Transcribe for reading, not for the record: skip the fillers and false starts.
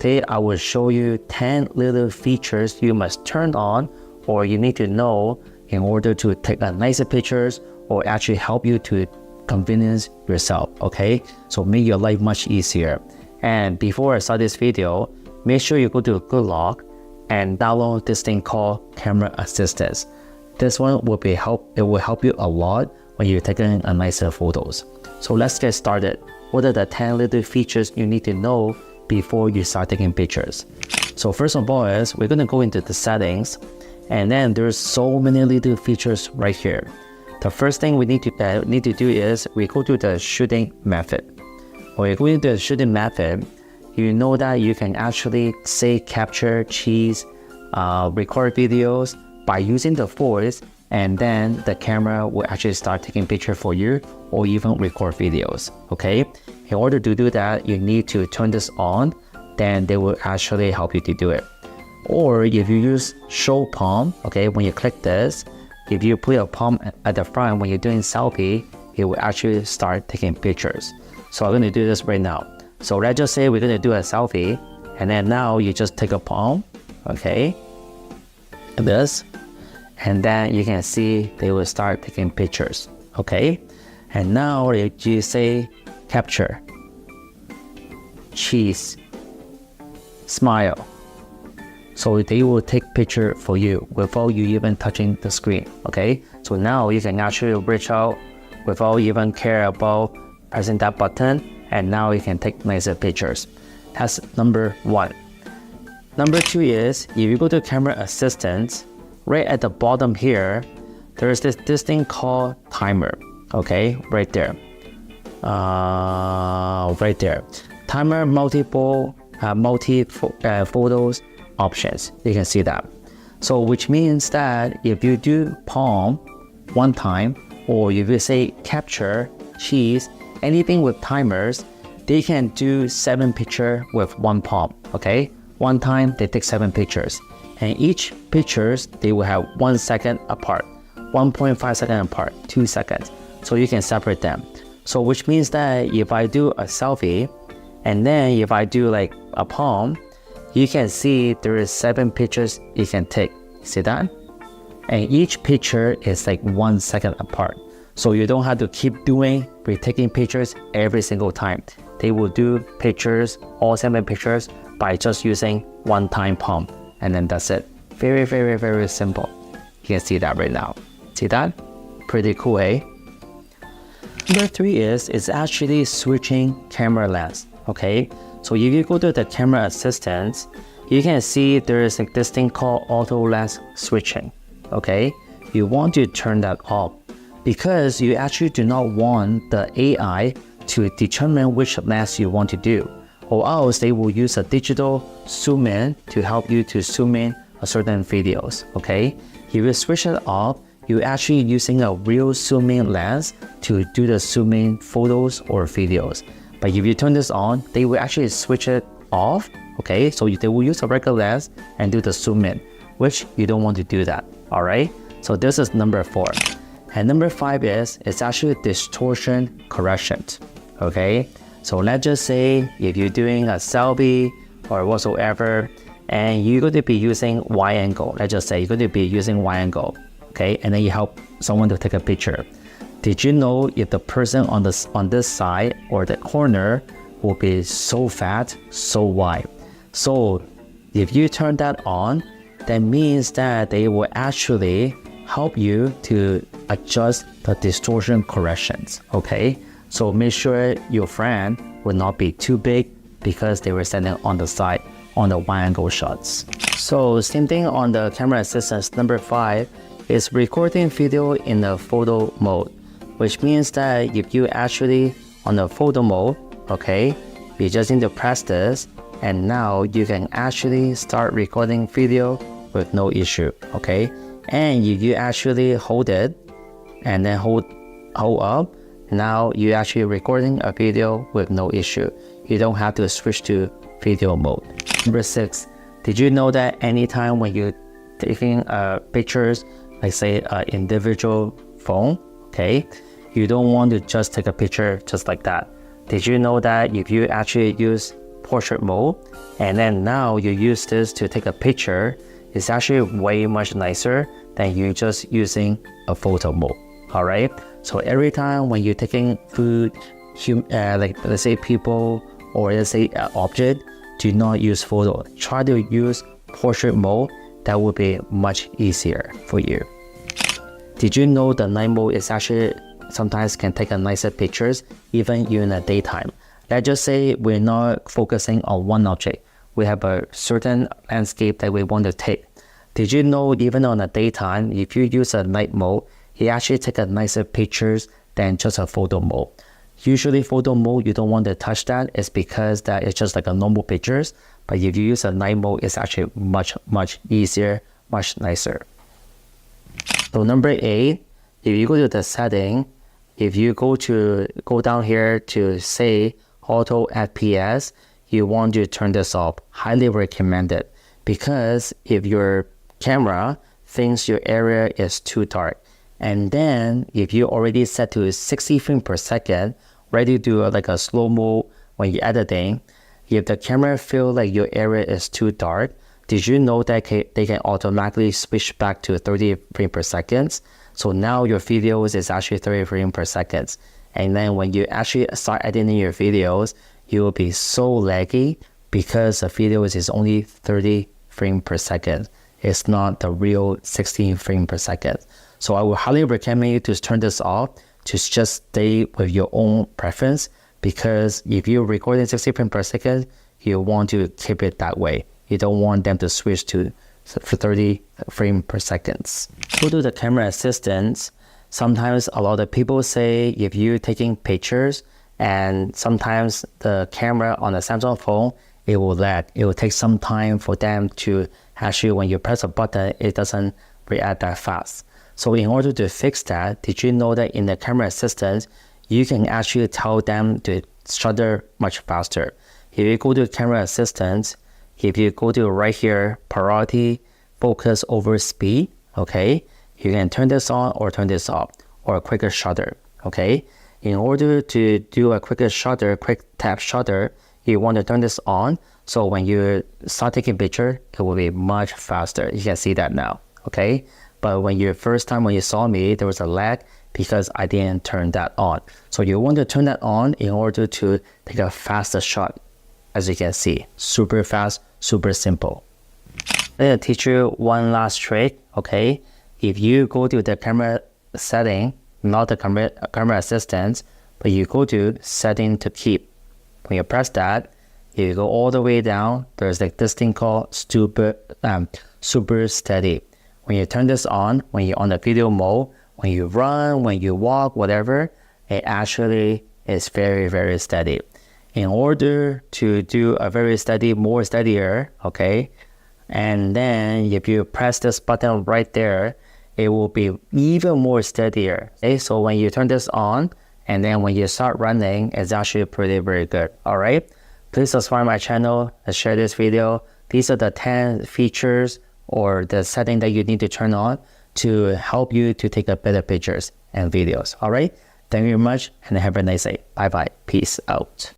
today I will show you 10 little features you must turn on or you need to know in order to take a nicer pictures or actually help you to convenience yourself, okay? So make your life much easier. And before I start this video, make sure you go to Good Lock and download this thing called Camera Assistance. This one will help you a lot when you're taking a nicer photos. So let's get started. What are the 10 little features you need to know before you start taking pictures? So first of all is we're gonna go into the settings, and then there's so many little features right here. The first thing we need to do is we go to the shooting method. When you go into the shooting method, you know that you can actually say capture, cheese, record videos by using the voice, and then the camera will actually start taking picture for you or even record videos, okay? In order to do that, you need to turn this on, then they will actually help you to do it. Or if you use show palm, okay, when you click this, if you put your palm at the front when you're doing selfie, it will actually start taking pictures. So I'm gonna do this right now. So let's just say we're gonna do a selfie, and then now you just take a palm, okay, like this, and then you can see they will start taking pictures, okay? And now if you say capture, cheese, smile, so they will take picture for you without you even touching the screen, okay? So now you can actually reach out without even care about pressing that button, and now you can take nicer pictures. That's number one. Number two is, if you go to Camera Assistance, right at the bottom here, there's this thing called timer, okay? Right there. Right there. Timer multiple photos options. You can see that. So which means that if you do palm one time, or if you say capture, cheese, anything with timers, they can do 7 pictures with one palm, okay? One time they take 7 pictures, and each pictures they will have 1 second apart, 1.5 seconds apart, 2 seconds. So you can separate them. So which means that if I do a selfie, and then if I do like a palm, you can see there is 7 pictures you can take. See that? And each picture is like 1 second apart. So you don't have to keep taking pictures every single time. They will do pictures, all 7 pictures, by just using one time palm, and then that's it. Very, very, very simple. You can see that right now. See that? Pretty cool, eh? Number 3 is it's actually switching camera lens, okay? So if you go to the Camera Assistance, you can see there is like this thing called auto lens switching, okay? You want to turn that off because you actually do not want the AI to determine which lens you want to do, or else they will use a digital zoom in to help you to zoom in a certain videos, okay? If you switch it off, you're actually using a real zoom in lens to do the zoom in photos or videos. But if you turn this on, they will actually switch it off, okay? So they will use a regular lens and do the zoom in, which you don't want to do that, all right? So this is number 4. And number 5 is, it's actually distortion correction, okay? So let's just say if you're doing a selfie or whatsoever, and you're going to be using wide angle, let's just say you're going to be using wide angle, okay? And then you help someone to take a picture. Did you know if the person on this side or the corner will be so fat, so wide? So if you turn that on, that means that they will actually help you to adjust the distortion corrections, okay? So make sure your friend will not be too big because they were standing on the side on the wide angle shots. So same thing on the Camera Assistance. Number 5 is recording video in the photo mode, which means that if you actually on the photo mode, okay, you just need to press this, and now you can actually start recording video with no issue, okay? And if you actually hold it and then hold up, now you're actually recording a video with no issue. You don't have to switch to video mode. Number 6, did you know that anytime when you're taking pictures, like say an individual phone, okay, you don't want to just take a picture just like that. Did you know that if you actually use portrait mode, and then now you use this to take a picture, it's actually way much nicer than you just using a photo mode. All right. So every time when you're taking food, like let's say people or let's say object, do not use photo. Try to use portrait mode. That would be much easier for you. Did you know the night mode is actually sometimes can take a nicer pictures even in the daytime? Let's just say we're not focusing on one object. We have a certain landscape that we want to take. Did you know even on the daytime, if you use a night mode, it actually takes a nicer pictures than just a photo mode. Usually photo mode, you don't want to touch that. It's because that it's just like a normal pictures. But if you use a night mode, it's actually much easier, much nicer. So number 8, if you go to the setting, if you go down here to say auto FPS, you want to turn this off. Highly recommended, because if your camera thinks your area is too dark, and then if you already set to 60 frames per second, ready to do like a slow-mo when you're editing, if the camera feels like your area is too dark, did you know that they can automatically switch back to 30 frames per second? So now your videos is actually 30 frames per second. And then when you actually start editing your videos, you will be so laggy because the videos is only 30 frames per second. It's not the real 16 frames per second. So I would highly recommend you to turn this off, to just stay with your own preference, because if you're recording 60 frames per second, you want to keep it that way. You don't want them to switch to 30 frames per second. Go to the camera assistance. Sometimes a lot of people say if you're taking pictures and sometimes the camera on the Samsung phone, it will lag. It will take some time for them to actually, when you press a button, it doesn't react that fast. So in order to fix that, did you know that in the camera assistant, you can actually tell them to shutter much faster. If you go to camera assistant, if you go to right here, priority, focus over speed, okay, you can turn this on or turn this off, or a quicker shutter, okay. In order to do a quicker shutter, quick tap shutter, you want to turn this on, so when you start taking picture, it will be much faster. You can see that now, okay. But when you first time when you saw me, there was a lag because I didn't turn that on. So you want to turn that on in order to take a faster shot. As you can see, super fast, super simple. Let me teach you one last trick, okay? If you go to the camera setting, not the camera assistant, but you go to setting to keep. When you press that, if you go all the way down, there's like this thing called super steady. When you turn this on, when you're on the video mode, when you run, when you walk, whatever, it actually is very steady. In order to do a very steady, more steadier, okay, and then if you press this button right there, it will be even more steadier. Okay, so when you turn this on, and then when you start running, it's actually very good. All right, please subscribe my channel and share this video. These are the 10 features or the setting that you need to turn on to help you to take a better pictures and videos. All right, thank you very much and have a nice day. Bye bye, peace out.